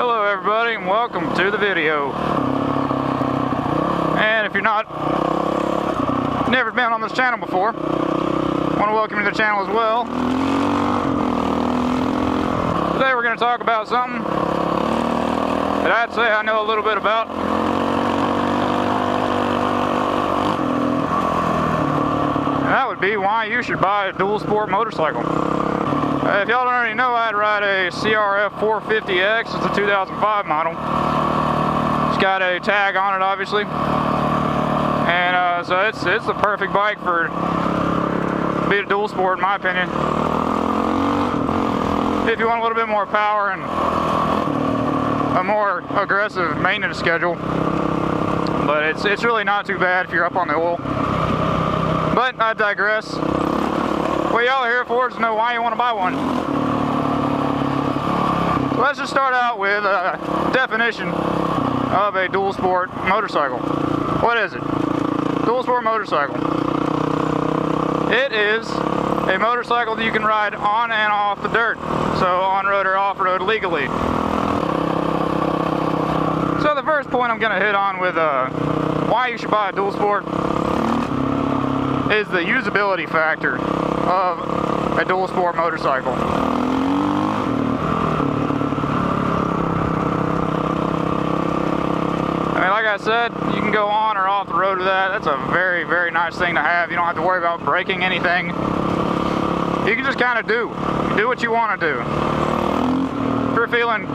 Hello everybody and welcome to the video. And if you're never been on this channel before, I want to welcome you to the channel as well. Today we're going to talk about something that I'd say I know a little bit about. And that would be why you should buy a dual sport motorcycle. If y'all don't already know, I'd ride a CRF 450X. It's a 2005 model. It's got a tag on it, obviously. And so it's the perfect bike for be a dual sport, in my opinion. If you want a little bit more power and a more aggressive maintenance schedule. But it's really not too bad if you're up on the oil. But I digress. What y'all are here for is to know why you want to buy one. So let's just start out with a definition of a dual sport motorcycle. What is it? Dual sport motorcycle. It is a motorcycle that you can ride on and off the dirt. So on-road or off-road legally. So the first point I'm going to hit on with why you should buy a dual sport is the usability factor of a dual sport motorcycle. I mean, like I said, you can go on or off the road with that. That's a very, very nice thing to have. You don't have to worry about breaking anything. You can just kind of do what you want to do. If you're feeling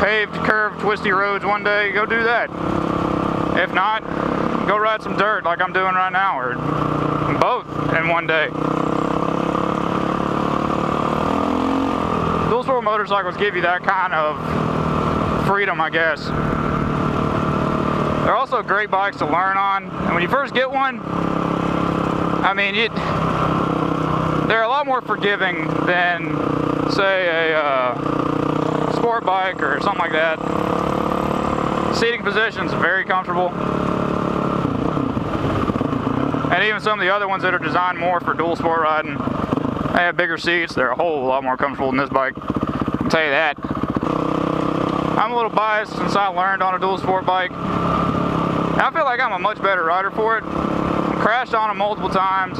paved, curved, twisty roads one day, go do that. If not, go ride some dirt like I'm doing right now, or both in one day. Dual sport motorcycles give you that kind of freedom, I guess. They're also great bikes to learn on, and when you first get one, I mean, they're a lot more forgiving than, say, a sport bike or something like that. Seating position's very comfortable. And even some of the other ones that are designed more for dual sport riding, they have bigger seats. They're a whole lot more comfortable than this bike. I'll tell you that. I'm a little biased since I learned on a dual sport bike. I feel like I'm a much better rider for it. I crashed on them multiple times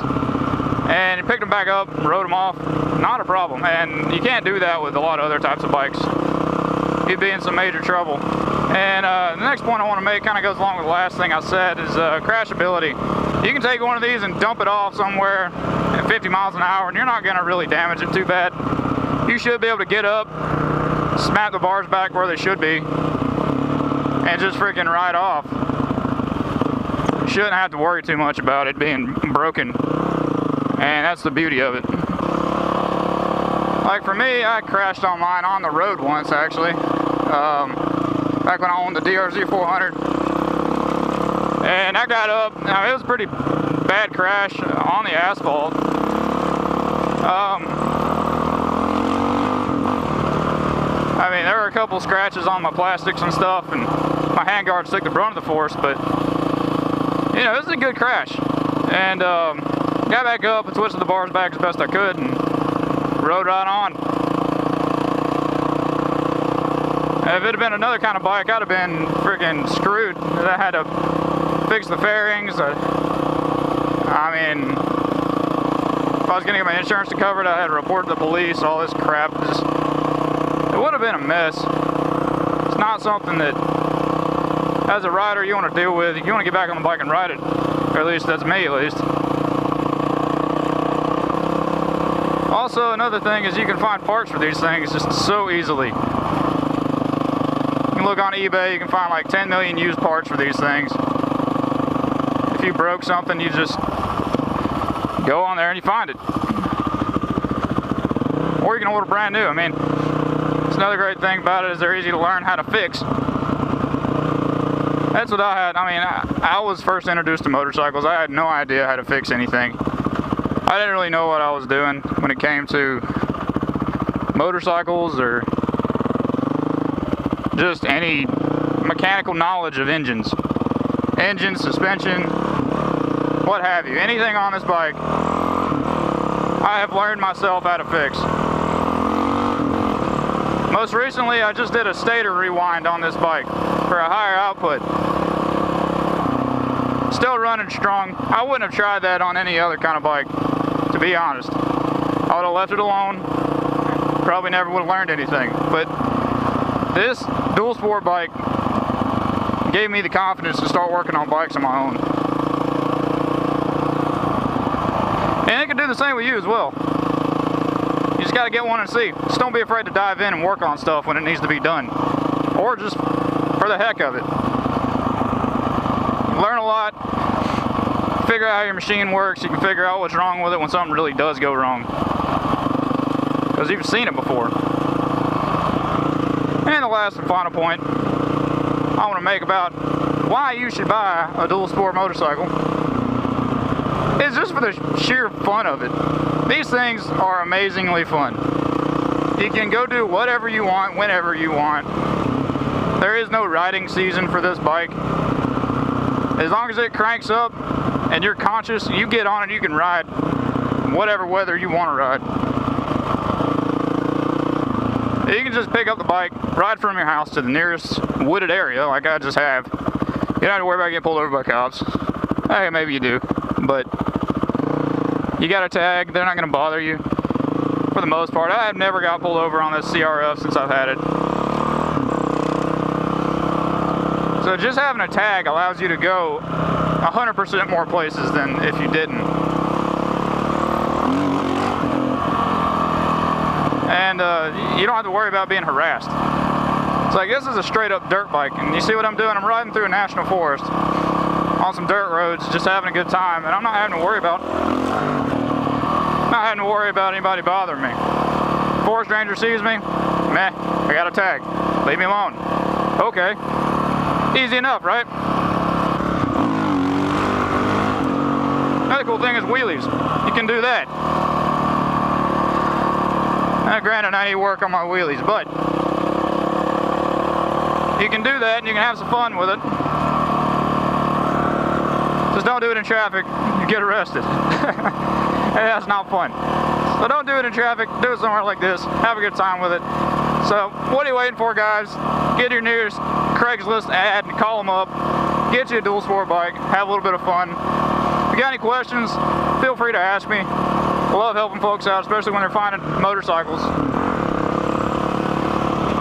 and picked them back up and rode them off. Not a problem. And you can't do that with a lot of other types of bikes. You'd be in some major trouble. And the next point I want to make kind of goes along with the last thing I said is crashability. You can take one of these and dump it off somewhere at 50 miles an hour and you're not going to really damage it too bad. You should be able to get up, smack the bars back where they should be, and just freaking ride off. You shouldn't have to worry too much about it being broken. And that's the beauty of it. Like for me, I crashed on mine on the road once actually. Back when I owned the DRZ 400. And I got up, now it was a pretty bad crash on the asphalt. I mean, there were a couple scratches on my plastics and stuff, and my handguards took the brunt of the force, but, you know, it was a good crash. And got back up and twisted the bars back as best I could, and rode right on. If it had been another kind of bike, I'd have been freaking screwed. I had to fix the fairings. I mean, if I was gonna get my insurance to cover it, I had to report to the police, all this crap. It would have been a mess. It's not something that, as a rider, you want to deal with. You want to get back on the bike and ride it. Or at least, that's me, at least. Also, another thing is you can find parts for these things just so easily. You can look on eBay, you can find like 10 million used parts for these things. If you broke something, you just go on there and you find it. Or you can order brand new. I mean, it's another great thing about it is they're easy to learn how to fix. That's what I had. I mean, I was first introduced to motorcycles. I had no idea how to fix anything. I didn't really know what I was doing when it came to motorcycles or just any mechanical knowledge of engines. Engine, suspension, what have you. Anything on this bike, I have learned myself how to fix. Most recently, I just did a stator rewind on this bike for a higher output. Still running strong. I wouldn't have tried that on any other kind of bike, to be honest. I would have left it alone. Probably never would have learned anything. But this dual sport bike gave me the confidence to start working on bikes on my own. And it can do the same with you as well. You just got to get one and see. Just don't be afraid to dive in and work on stuff when it needs to be done. Or just for the heck of it. You learn a lot. Figure out how your machine works. You can figure out what's wrong with it when something really does go wrong. Because you've seen it before. And the last and final point I want to make about why you should buy a dual sport motorcycle is just for the sheer fun of it. These things are amazingly fun. You can go do whatever you want, whenever you want. There is no riding season for this bike. As long as it cranks up and you're conscious, you get on it, you can ride whatever weather you want to ride. You can just pick up the bike, ride from your house to the nearest wooded area, like I just have. You don't have to worry about getting pulled over by cops. Hey, maybe you do, but you got a tag, they're not going to bother you. For the most part, I have never got pulled over on this CRF since I've had it. So just having a tag allows you to go 100% more places than if you didn't. And you don't have to worry about being harassed. It's like, this is a straight up dirt bike, and you see what I'm doing? I'm riding through a national forest on some dirt roads, just having a good time, and I'm not having to worry about anybody bothering me. Forest ranger sees me, meh, I got a tag, leave me alone. Okay, easy enough, right? Another cool thing is wheelies. You can do that. Granted, I need to work on my wheelies, but you can do that and you can have some fun with it. Just don't do it in traffic, you get arrested. Hey, that's not fun. So don't do it in traffic, do it somewhere like this, have a good time with it. So what are you waiting for, guys? Get your nearest Craigslist ad, call them up, get you a dual sport bike, have a little bit of fun. If you got any questions, feel free to ask me. I love helping folks out, especially when they're finding motorcycles.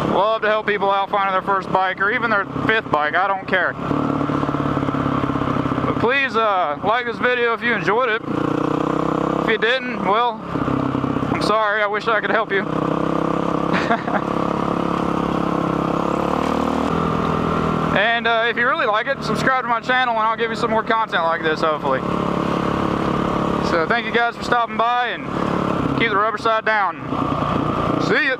Love to help people out finding their first bike or even their fifth bike, I don't care. But please like this video if you enjoyed it. If you didn't, well, I'm sorry, I wish I could help you. And if you really like it, subscribe to my channel and I'll give you some more content like this, hopefully. So thank you guys for stopping by and keep the rubber side down. See ya!